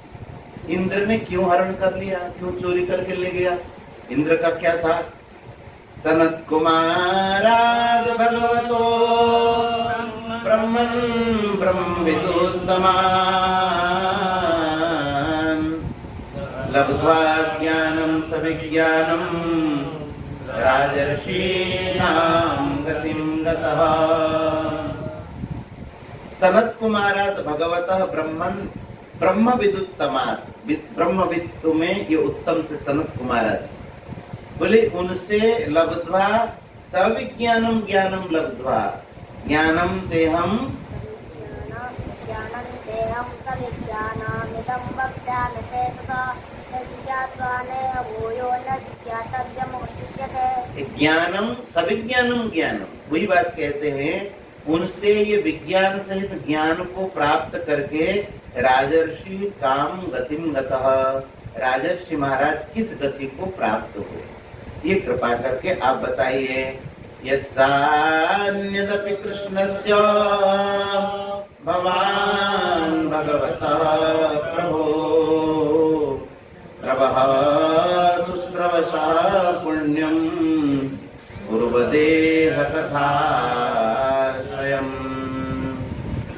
इंद्र ने क्यों हरण कर लिया, क्यों चोरी करके ले गया? इंद्र का क्या था? सनत कुमाराद भगवतो ब्रह्मन् ब्रह्मविदुत्तमान् लब्ध्वा ज्ञानं सविज्ञानं राजर्षीणां गतिं गतः। सनत कुमाराद भगवतः ब्रह्मन् ब्रह्मविदुत्तमात्, ब्रह्मविद में ये उत्तम थे सनत कुमाराद। बोले उनसे लब्ध्वा सविज्ञानम ज्ञानम लब्ध्वा, ज्ञानम तेहम सविज्ञानमिदं वक्ष्यामि शेषतः यज्ञात्वा न भूयो न ज्ञातव्यमवशिष्यते। ज्ञानम सविज्ञानम ज्ञानम, वही बात कहते हैं, उनसे ये विज्ञान सहित ज्ञान को प्राप्त करके राजर्षि काम गतिम गतः, राजर्षि महाराज किस गति को प्राप्त हो, ये कृपा करके आप बताइए। यत्सान्यदपि कृष्णस्य भवान् भगवतः प्रभो श्रवः शुश्रवशः पुण्यं पूर्वदेह तथा स्वयं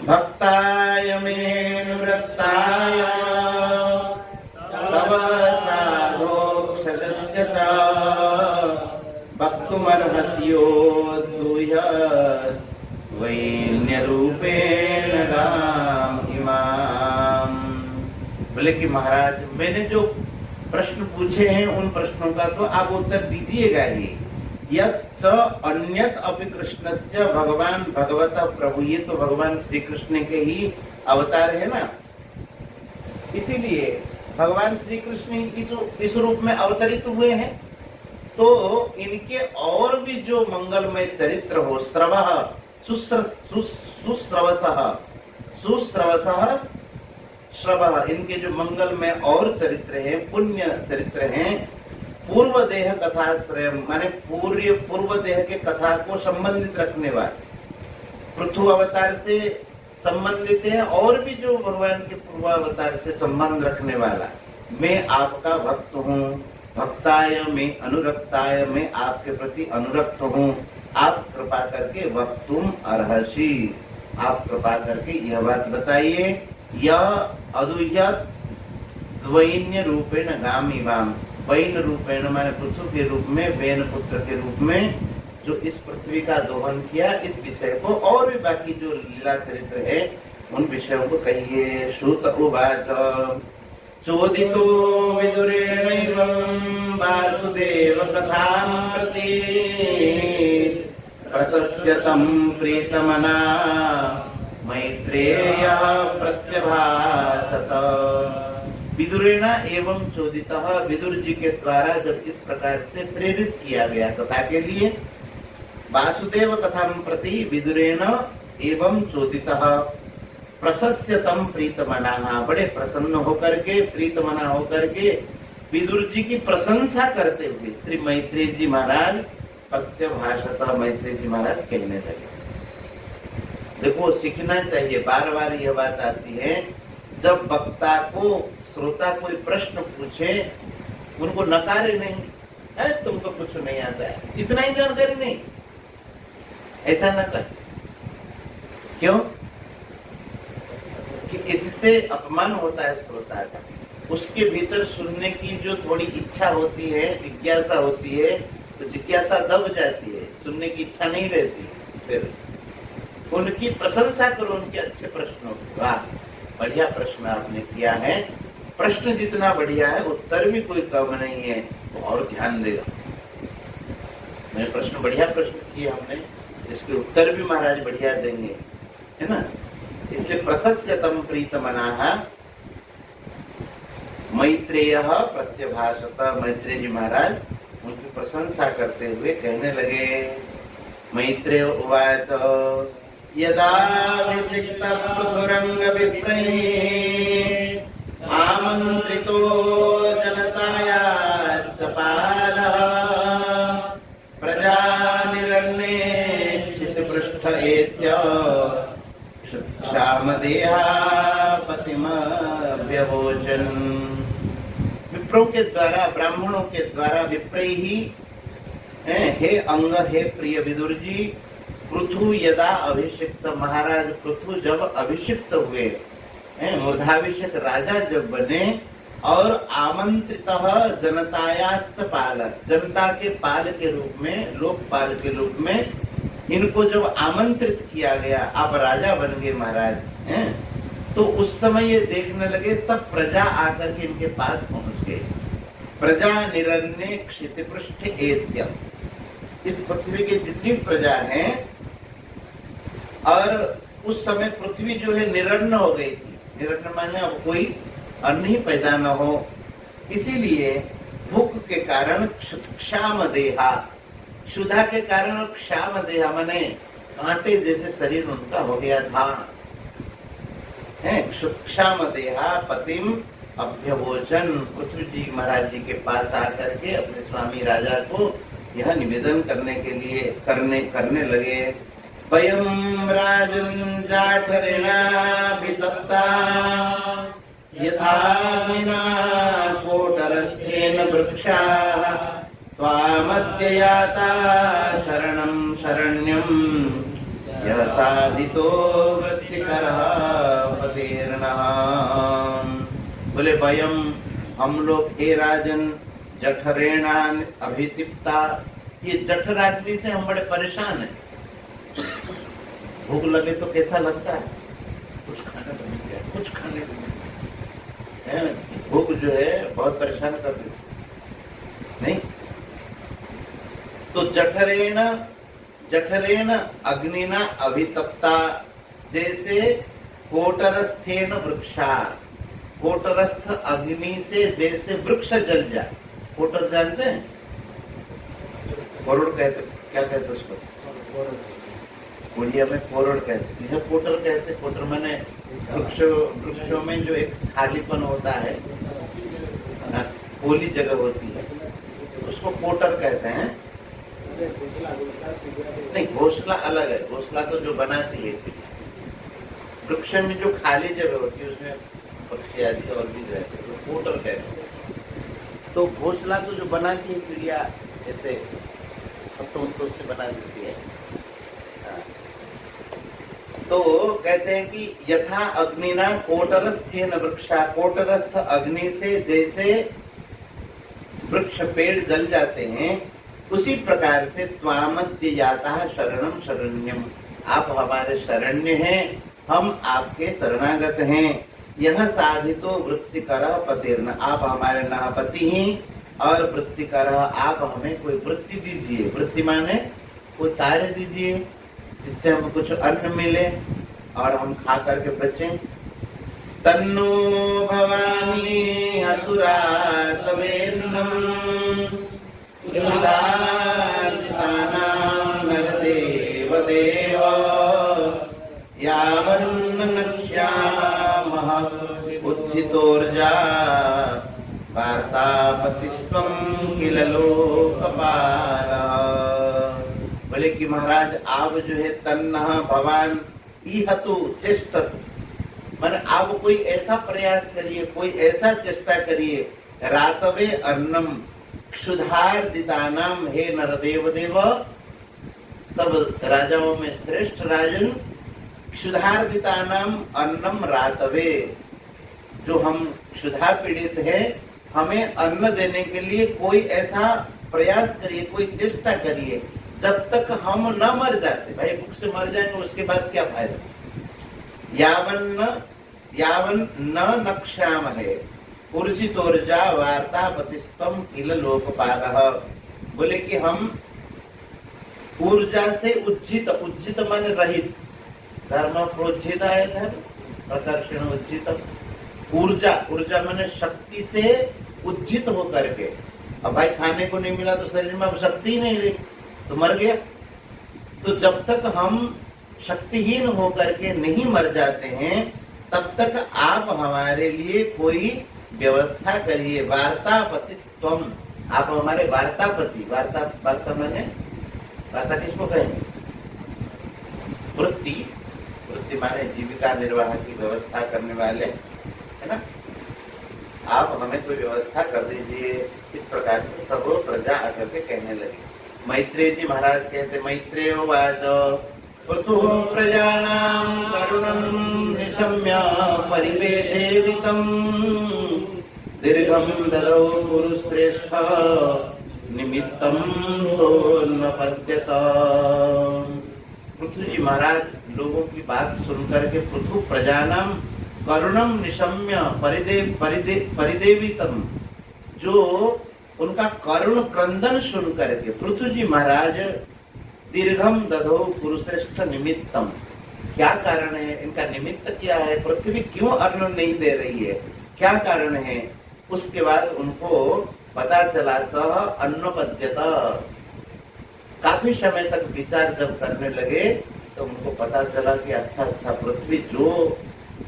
भक्ताय मे निवृत्ताय तव चारोक्षजस्य च भक्तुमर्हस्यो दूय वैन्यरूपेण गाम इमाम। बोले कि महाराज मैंने जो प्रश्न पूछे हैं उन प्रश्नों का तो आप उत्तर दीजिएगा ही। यत् अन्यत अपि कृष्णस्य भगवान भगवता प्रभु, ये तो भगवान श्री कृष्ण के ही अवतार है ना, इसीलिए भगवान श्री कृष्ण इस रूप में अवतरित हुए हैं। तो इनके और भी जो मंगलमय चरित्र हो, श्रवः सुश्रवसः श्रवः, इनके जो मंगलमय और चरित्र हैं, पुण्य चरित्र हैं, पूर्व देह कथाश्रय माने पूर्व देह के कथा को संबंधित रखने वाले, पृथु अवतार से संबंधित है और भी जो भगवान के पूर्वावतार से संबंध रखने वाला। मैं आपका भक्त हूँ, भक्ताय में अनुरक्ताय, मैं आपके प्रति अनुरक्त हूँ, आप कृपा करके वक्तुम अर्हसि, आप कृपा करके यह बात बताइए। यह अदुह्यत द्वैन्य रूपेण गामी वाम, वैन रूपेण माने पृथु के रूप में, वैन पुत्र के रूप में जो इस पृथ्वी का दोहन किया, इस विषय को और भी बाकी जो लीला चरित्र है उन विषयों को कहिए। श्रुत उवाच चोदितो विदुरेणैवं वासुदेव कथां प्रति प्रशस्यतं प्रीतमना मैत्रेयः प्रत्यभासत। विदुरेण एवं चोदितः, विदुर जी के द्वारा जब इस प्रकार से प्रेरित किया गया कथा के लिए, वासुदेव कथां प्रति विदुरेण एवं चोदितः प्रशस्यतम प्रीतमना, बड़े प्रसन्न होकर के, प्रीतमना होकर के विदुर जी की प्रशंसा करते हुए श्री मैत्रेय जी महाराज प्रत्यभाषत, मैत्रेय जी महाराज कहने लगे। देखो सीखना चाहिए, बार बार यह बात आती है, जब वक्ता को श्रोता कोई प्रश्न पूछे उनको नकारे नहीं, है तुमको कुछ नहीं आता है, इतना ही जानकारी नहीं, ऐसा न कर। क्यों? कि इससे अपमान होता है श्रोता का, उसके भीतर सुनने की जो थोड़ी इच्छा होती है, जिज्ञासा होती है, तो जिज्ञासा दब जाती है, सुनने की इच्छा नहीं रहती। फिर उनकी प्रशंसा करो, उनके अच्छे प्रश्नों की। वाह बढ़िया प्रश्न आपने किया है, प्रश्न जितना बढ़िया है उत्तर भी कोई कम नहीं है, तो और ध्यान देगा। मैंने प्रश्न बढ़िया प्रश्न किए हमने, इसके उत्तर भी महाराज बढ़िया देंगे, है ना। इसलिए प्रशस्यतम प्रीतमनाः मैत्रेयः प्रत्यभाषत, मैत्रेय जी महाराज उनकी प्रशंसा करते हुए कहने लगे। मैत्रेय उवाच यदा विशिष्टः पृथुरंग विप्रैः आमन्त्रितो जनतायाश्च पालः प्रजानिरण्ये क्षितिपृष्ठ एत्य क्षामदेहा पतिमभ्यवोचन। विप्रों के द्वारा, ब्राह्मणों के द्वारा विप्रई ही, हे अंग, हे प्रिय विदुर जी, पृथु यदा अभिषिक्त, महाराज पृथु जब अभिषिक्त हुए, मूर्धाभिषेक राजा जब बने, और आमंत्रित जनतायाश्च पाल, जनता के पाल के रूप में, लोकपाल के रूप में इनको जब आमंत्रित किया गया, आप राजा बन गए महाराज, तो उस समय ये देखने लगे, सब प्रजा आकर के इनके पास पहुंच गए। प्रजा निरण्य क्षितिपृष्ठ एत्य, इस पृथ्वी की जितनी प्रजा हैं, और उस समय पृथ्वी जो है निरन्न हो गई थी। निरन्न माने अब कोई अन्न ही पैदा न हो, इसीलिए भूख के कारण क्षाम देहा, क्षुधा के कारण क्षाम देहा माने कांटे जैसे शरीर उनका हो गया था, क्षाम देहा पतिम अभ्यवोचन। पृथ्वी जी महाराज जी के पास आकर के अपने स्वामी राजा को यह निवेदन करने के लिए करने लगे। वयं राजन् जाठरेणाभितप्ता यथा विना कोटरस्थेन वृक्षाः त्वामद्य याता शरणं शरण्यं यः साधितो वृत्तिकरः पतेर्नः। बोले वयं, हम लोग, हे राजन, जठरेणान अभितिप्ता, ये जठराग्नि से हम बड़े परेशान हैं। भूख लगे तो कैसा लगता है, कुछ खाने को नहीं है, कुछ खाने को नहीं है, भूख जो है बहुत परेशान कर देती नहीं। तो जठरेण अग्निना अभितप्ता, जैसे कोटरस्थेन वृक्षा, कोटरस्थ अग्नि से जैसे वृक्ष जल जाए। कोटर जानते हैं? कोरड़ कहते, क्या कहते उसको? उड़िया में कोरड़ कहते, इधर कोटर कहते। कोटर माने वृक्षों में जो एक खालीपन होता है, पोली जगह होती है, उसको कोटर कहते हैं। नहीं, घोंसला अलग है। घोंसला तो जो बनाती है वृक्ष में जो खाली जगह होती है उसमें पक्षी आदि और भी रहते हैं, तो कोटर कहते हैं। तो घोंसला तो जो बनाती है चिड़िया, ऐसे हम तो उनको उससे बना देती है। हाँ। तो कहते हैं कि यथा अग्निना कोटरस्थेन वृक्षा, कोटरस्थ अग्नि से जैसे वृक्ष पेड़ जल जाते हैं, उसी प्रकार से त्वामद्य जाता शरणम शरण्यम, आप हमारे शरण्य हैं, हम आपके शरणागत हैं। यह साधितो वृत्तिकर पतिर्न, आप हमारे नापति हैं और वृत्तिकर, आप हमें कोई वृत्ति दीजिए। वृत्ति माने कोई कार्य दीजिए जिससे हमें कुछ अन्न मिले और हम खा करके बचें। तन्नो भवानी हतुरातवेन्नम नरदेव देव यावन्न नक्ष्यामः उज्झितोर्जा वार्तापतिस्त्वं किल लोकपाल। बोले कि महाराज आप जो है तन्नः भवान इहतु चेष्टत, माने आप कोई ऐसा प्रयास करिए, कोई ऐसा चेष्टा करिए। रातवे अन्नम क्षुधार्दितानाम, हे नरदेव देव, सब राजाओं में श्रेष्ठ राजन, क्षुधार्दितानाम अन्नम रातवे, जो हम क्षुधा पीड़ित हैं, हमें अन्न देने के लिए कोई ऐसा प्रयास करिए, कोई चेष्टा करिए जब तक हम न मर जाते। भाई भूख से मर जाएंगे उसके बाद क्या फायदा। यावन न नक्ष्यामहे ऊर्जितोर्जा वार्तापतिस्त्वं किल लोकपालः। बोले कि हम ऊर्जा से उज्जित, उज्जित माने रहित, धर्म प्रोज्जित आया था, प्रकर्षण उज्जित। ऊर्जा, ऊर्जा माने शक्ति से उज्जित होकर के। अब भाई खाने को नहीं मिला तो शरीर में अब शक्ति ही नहीं रही, तो मर गया। तो जब तक हम शक्तिहीन होकर के नहीं मर जाते हैं, तब तक आप हमारे लिए कोई व्यवस्था करिए। वार्तापतिस्त्वं, आप हमारे वार्तापति। वार्ता माने, वार्ता किसको कहेंगे? वृत्ति, वृत्ति माने जीविका निर्वाह की व्यवस्था करने वाले, है ना। आप हमें कोई व्यवस्था कर दीजिए। इस प्रकार से सब प्रजा आकर के कहने लगी। मैत्रेय जी महाराज कहते, मैत्रेय उवाच पृथुः प्रजानां करुणं निशम्य परिवेदेवितं दीर्घं ददौ गुरुश्रेष्ठ निमित्तं सोन्नपद्यत। पृथु जी महाराज लोगों की बात सुनकर के पृथु प्रजानां करुणम निशम्य परिदेवितम, जो उनका करुण क्रंदन सुन करके पृथु जी महाराज दीर्घम दधो पुरुश्रेष्ठ निमित्तम, क्या कारण है, इनका निमित्त क्या है, पृथ्वी क्यों अन्न नहीं दे रही है, क्या कारण है। उसके बाद उनको पता चला, सह अन्नपद्यता, काफी समय तक विचार जब करने लगे तो उनको पता चला कि अच्छा पृथ्वी जो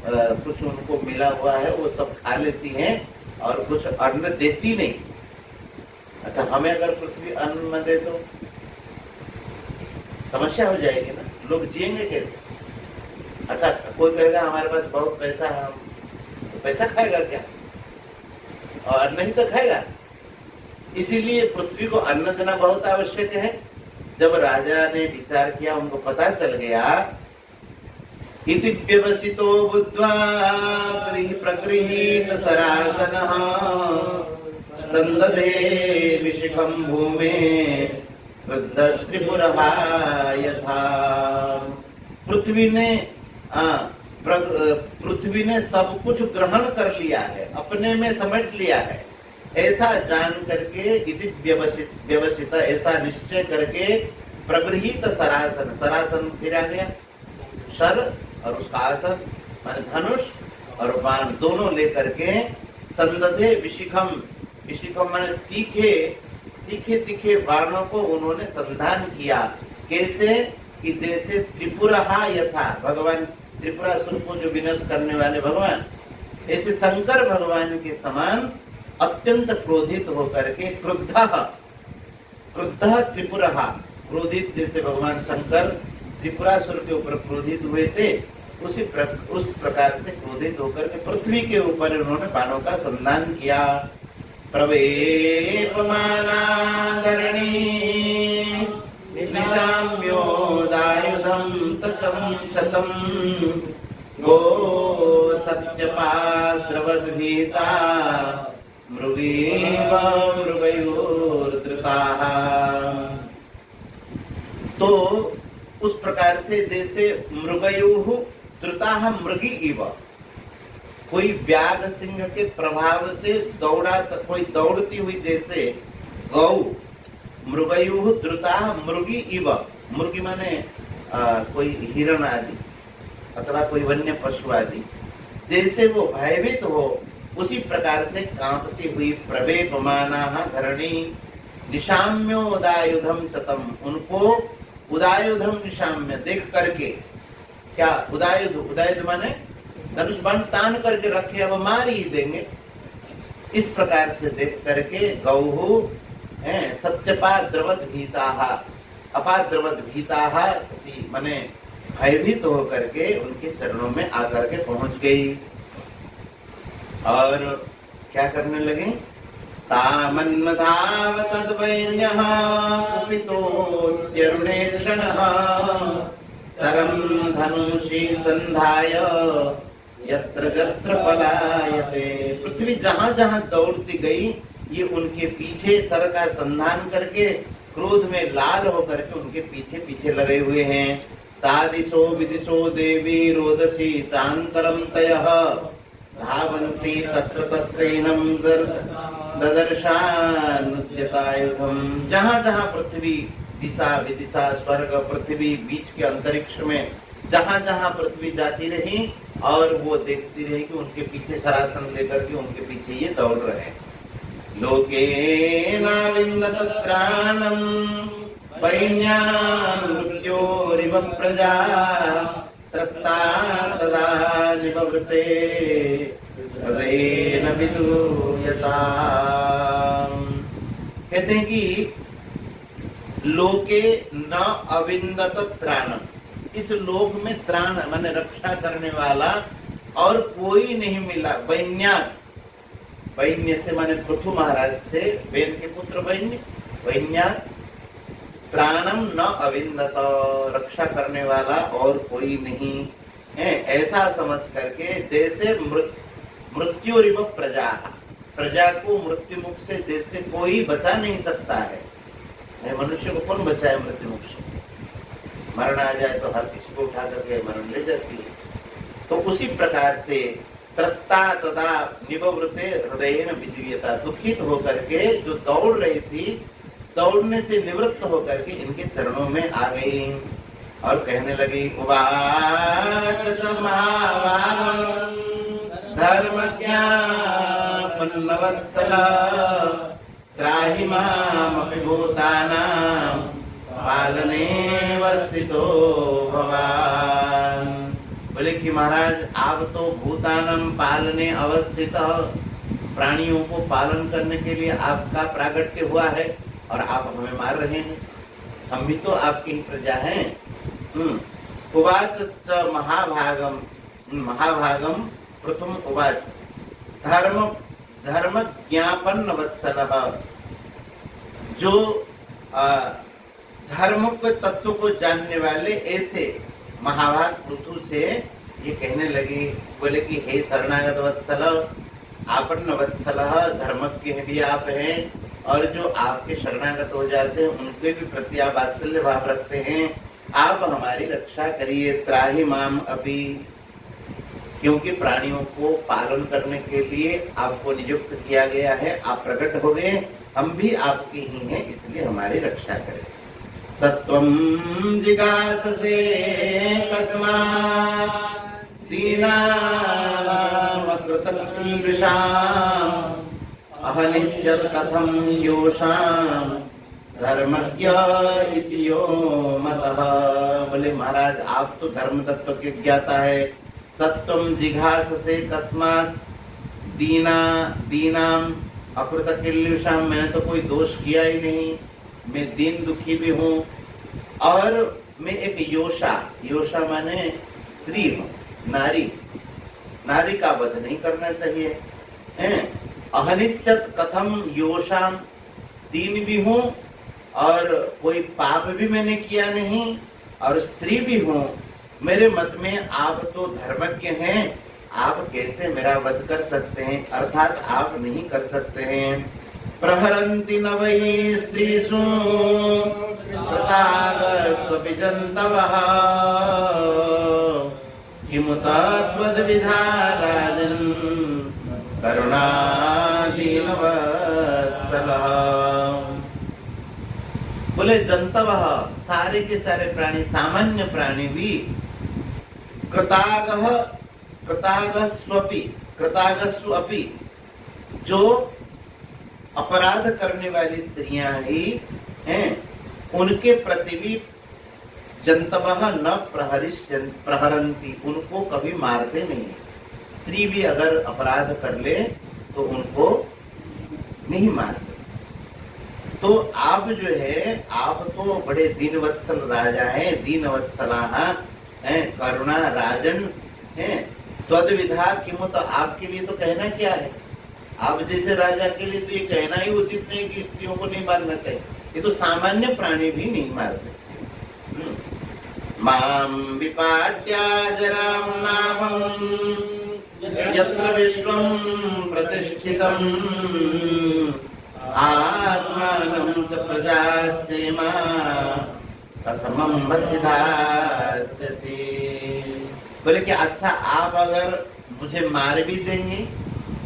कुछ उनको मिला हुआ है वो सब खा लेती हैं और कुछ अन्न देती नहीं। अच्छा, हमें अगर पृथ्वी अन्न न दे तो समस्या हो जाएगी ना, लोग जिएंगे कैसे। अच्छा, कोई कहेगा हमारे पास बहुत पैसा है, तो पैसा खाएगा क्या, और अन्न ही तो खाएगा। इसीलिए पृथ्वी को अन्न देना बहुत आवश्यक है। जब राजा ने विचार किया, उनको पता चल गया, इति व्यवसितो बुद्ध्वा प्रगृहीत सरासनः संदधे विशिखं भूमे वृद्धस्त्रिपुरः यथा। पृथ्वी ने सब कुछ ग्रहण कर लिया है, अपने में समेट लिया है, ऐसा जान करके इति व्यवसित, ऐसा निश्चय करके प्रगृहीत सरासन, सरासन फिर आ गया, शर और उसका आसन, माने धनुष और बाण दोनों लेकर के संदधे विशिखम, विशिखम माने तीखे तीखे तीखे बाणों को उन्होंने संधान किया। कैसे कि जैसे त्रिपुरा यथा, भगवान त्रिपुरासुर को जो विनाश करने वाले भगवान, ऐसे शंकर भगवान के समान अत्यंत क्रोधित होकर के क्रुद्ध त्रिपुरा, क्रोधित जैसे भगवान शंकर त्रिपुरासुर के ऊपर क्रोधित हुए थे, उस प्रकार से क्रोधित होकर के पृथ्वी के ऊपर उन्होंने बाणों का संधान किया। प्रवेपमानाधरणी निशाम्योदायुधं तचं शतं गो सत्यपाद्रवद्भीता मृगीव मृगयोर्धृताः। तो उस प्रकार से जैसे मृगयोः धृताः मृगी इव, कोई व्याघ सिंह के प्रभाव से कोई दौड़ती हुई जैसे गौ, मृगयोः धृताः मृगी इव, मृगी माने कोई हिरण आदि अथवा कोई वन्य पशु आदि, जैसे वो भयभीत हो उसी प्रकार से कांपती हुई प्रवेपमानाः धरणी निशाम्योदायुधम चतम, उनको उदायुधम निशाम्य देख करके, क्या उदायुध, उदायुध माने धनुष बाण तान करके रखे, अब मार ही देंगे, इस प्रकार से देख करके गौहु सत्यपाद्रवत भीताः, अपाद्रवत भीताः सती माने भयभीत होकर के उनके चरणों में आकर के पहुंच गई और क्या करने लगे। तामन्मधावतद्वैन्यः कुपितोऽत्यरुणेक्षणः सरं धनुषि संधाय यत्र यत्र पलायते। पृथ्वी जहां जहां दौड़ती गई, ये उनके पीछे सर का संधान करके क्रोध में लाल होकर के उनके पीछे पीछे लगे हुए हैं। सादिशो विदिशो देवी रोदसी चांतरम तयः धावन्ति तत्र तत्रैनं ददर्शानुद्यतायुधम। जहां जहां पृथ्वी दिशा विदिशा स्वर्ग पृथ्वी बीच के अंतरिक्ष में जहां जहां पृथ्वी जाती रही और वो देखती रही कि उनके पीछे सरासन लेकर के उनके पीछे ये दौड़ रहे हैं। लोके नाविन्दतत्राणं वैन्यामृत्योरिव प्रजा त्रस्ता तदा निवृते हृदयेन विदूयताम्। कहते हैं कि लोके न अविन्दत त्राणम, इस लोक में त्राण माने रक्षा करने वाला और कोई नहीं मिला। वैन्यात, वैन्य से माने पृथु महाराज से, वेद के पुत्र वैन्य, वैन्यात त्राणम न अविन्दत, रक्षा करने वाला और कोई नहीं है, ऐसा समझ करके जैसे मृत्युरिव प्रजा, प्रजा को मृत्यु मुख से जैसे कोई बचा नहीं सकता है। मनुष्य को कौन बचाए मृत्यु मुख से? मरण आ जाए तो हर किसी को उठा करके मरण ले जाती है। तो उसी प्रकार से त्रस्ता तदा निवृते हृदयेन विदीयता, दुखित होकर के जो दौड़ रही थी, दौड़ने से निवृत्त होकर के इनके चरणों में आ गई और कहने लगी उवाच महाभागं धर्मज्ञापन्नवत्सल त्राहि मामपि भूतानां पालनेव स्थितो भवान्। बोले कि महाराज आप तो भूतानां पालने अवस्थित, प्राणियों को पालन करने के लिए आपका प्रागट्य हुआ है और आप हमें मार रहे हैं, हम भी तो आपकी ही प्रजा हैं। उवाच च महाभागम, महाभागम प्रथम उवाच धर्म ज्ञापन वत्सलः, जो धर्म के तत्व को जानने वाले ऐसे महाभाग पृथु से ये कहने लगी। बोले कि हे शरणागत वत्सल, आपन्न वत्सल, धर्मज्ञ भी आप हैं और जो आपके शरणागत हो जाते हैं उनके भी प्रति आप वात्सल्य भाव रखते हैं, आप हमारी रक्षा करिए। त्राहि माम अपि, क्योंकि प्राणियों को पालन करने के लिए आपको नियुक्त किया गया है, आप प्रकट हो गए, हम भी आपके ही हैं, इसलिए हमारी रक्षा करें। सत्वं जिगाससे कस्मात् दीनानामकृतकीर्षाम् अहनिष्यत् कथं योषाम् धर्मज्ञ इति यो मतः। बोले महाराज आप तो धर्म तत्व के ज्ञाता है, सत्वम जिघास से कस्मात दीनाम अकृतकीर्षाम्, मैंने तो कोई दोष किया ही नहीं, मैं दीन दुखी भी हूँ, और मैं एक योषा माने स्त्री हूँ, नारी का वध नहीं करना चाहिए। अहनिष्यत कथम योषाम, दीन भी हूँ और कोई पाप भी मैंने किया नहीं और स्त्री भी हूँ। मेरे मत में आप तो धर्मज्ञ हैं, आप कैसे मेरा वध कर सकते हैं, अर्थात आप नहीं कर सकते हैं। प्रहरन्ति न वै स्त्रीषु प्रतागस्वपि जन्तवः किमुत त्वद्विधा राजन् करुणादीनवत्सलः। बोले जंतवः, सारे के सारे प्राणी, सामान्य प्राणी भी कृतागस्व अपि, जो अपराध करने वाली स्त्रियां ही हैं, उनके प्रति भी जंतवः न प्रहरन्ति, उनको कभी मारते नहीं। स्त्री भी अगर अपराध कर ले तो उनको नहीं मारते। तो आप जो है, आप तो बड़े दीनवत्सल राजा हैं, दीनवत्सलाः हैं, करुणा राजन हैं। त्वद्विधा किमुत, आपके लिए तो कहना क्या है, आप जैसे राजा के लिए तो ये कहना ही उचित नहीं कि स्त्रियों को नहीं मारना चाहिए। ये तो सामान्य प्राणी भी नहीं मारते स्त्रियों। माम विपाट्याजराम नामं यत्र विश्वं प्रतिष्ठितम् आत्मानं च प्रजास्येमा कथमं वसिधास्यसि। बोले कि अच्छा आप अगर मुझे मार भी देंगे,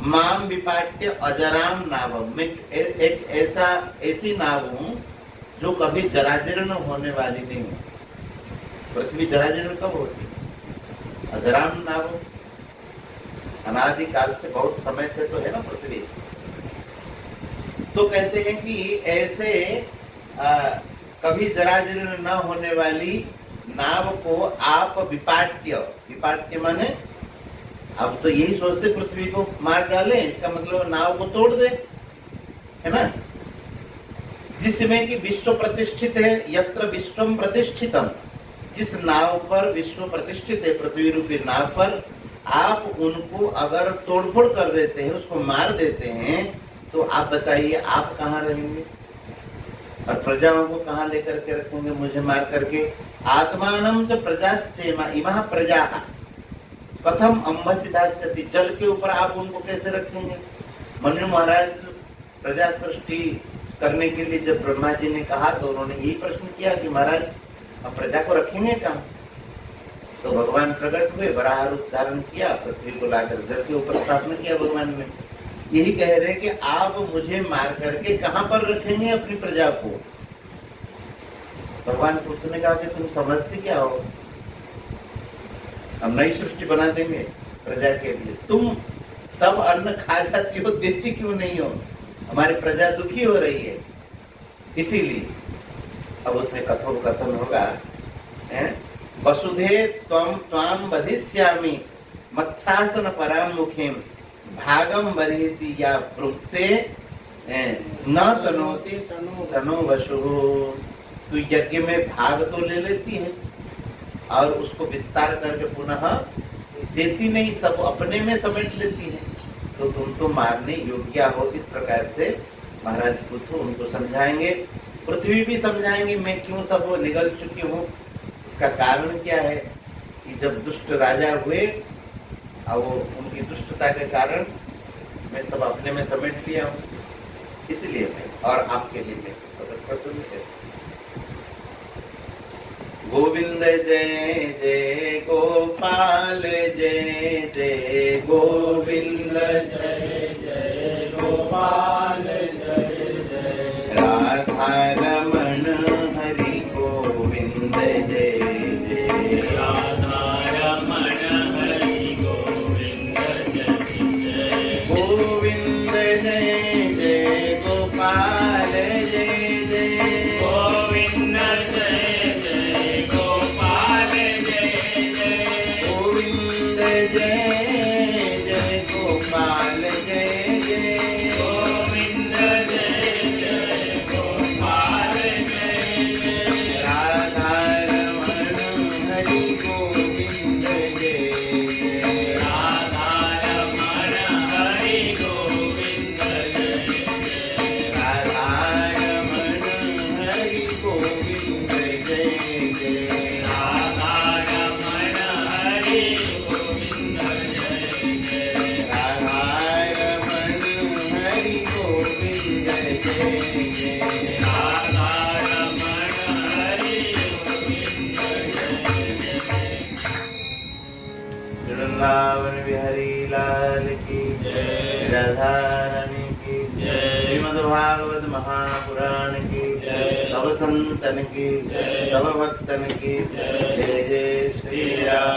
माम विपाट्य अजराम नावम, मैं एक ऐसी नाव हूँ जो कभी जराजीर्ण होने वाली नहीं हूँ। पृथ्वी जराजीर्ण कब होती? अजराम नाव, अनादिकाल से, बहुत समय से तो है ना पृथ्वी। तो कहते हैं कि ऐसे कभी जराजीर्ण न होने वाली नाव को आप विपाट्य माने, अब तो यही सोचते पृथ्वी को मार डाले, इसका मतलब नाव को तोड़ दे, है ना। जिसमें कि विश्व प्रतिष्ठित है, यत्र विश्वम प्रतिष्ठितम, जिस नाव पर विश्व प्रतिष्ठित है, पृथ्वी रूपी नाव पर, आप उनको अगर तोड़फोड़ कर देते हैं, उसको मार देते हैं, तो आप बताइए आप कहाँ रहेंगे और प्रजाओं को कहाँ लेकर के रखेंगे मुझे मार करके। आत्मानं च प्रजाश्चेमा इमः प्रजाः कथम अम्भसिदास्यति, जल के ऊपर आप उनको कैसे रखेंगे। मनु महाराज प्रजा सृष्टि करने के लिए जब ब्रह्मा जी ने कहा तो उन्होंने यही प्रश्न किया कि महाराज अब प्रजा को रखेंगे कहाँ। तो भगवान प्रकट हुए, वराह रूप धारण किया, पृथ्वी को लाकर जल के ऊपर स्थापना किया भगवान ने। यही कह रहे कि आप मुझे मार करके कहाँ पर रखेंगे अपनी प्रजा को। भगवान कृष्ण ने कहा कि तुम समझते क्या हो, हम नई सृष्टि बना देंगे प्रजा के लिए, तुम सब अन्न खा जाती हो, देती क्यों नहीं हो, हमारी प्रजा दुखी हो रही है इसीलिए। अब उसमें कथोपकथन होगा, वसुधे त्वाम वधिष्यामि मत्स्यासन पराम मुखेम भागम बर्हिषि या प्रोक्ते न तनोति तनो वसु। तो यज्ञ में भाग तो ले लेती है और उसको विस्तार करके पुनः देती नहीं, सब अपने में समेट लेती है, तो तुम तो मारने योग्य हो। इस प्रकार से महाराज पृथु उनको समझाएंगे, पृथ्वी भी समझाएंगे मैं क्यों सब निगल चुकी हूँ। इसका कारण क्या है कि जब दुष्ट राजा हुए और वो उनकी दुष्टता के कारण मैं सब अपने में समेट लिया हूँ, इसलिए मैं और आपके लिए मैं सब प्रकट कर दूंगी। ऐसे गोविंद जय जय गोपाल जय जय गोविंद जय जय गोपाल जय जय राधा रमण हरि गोविंद जय जय राधा रमण हरि बिहारी लाल की राधा रानी की श्रीमद् भागवत महापुराण की सब संतन की सब भक्तन की जय जय श्री राम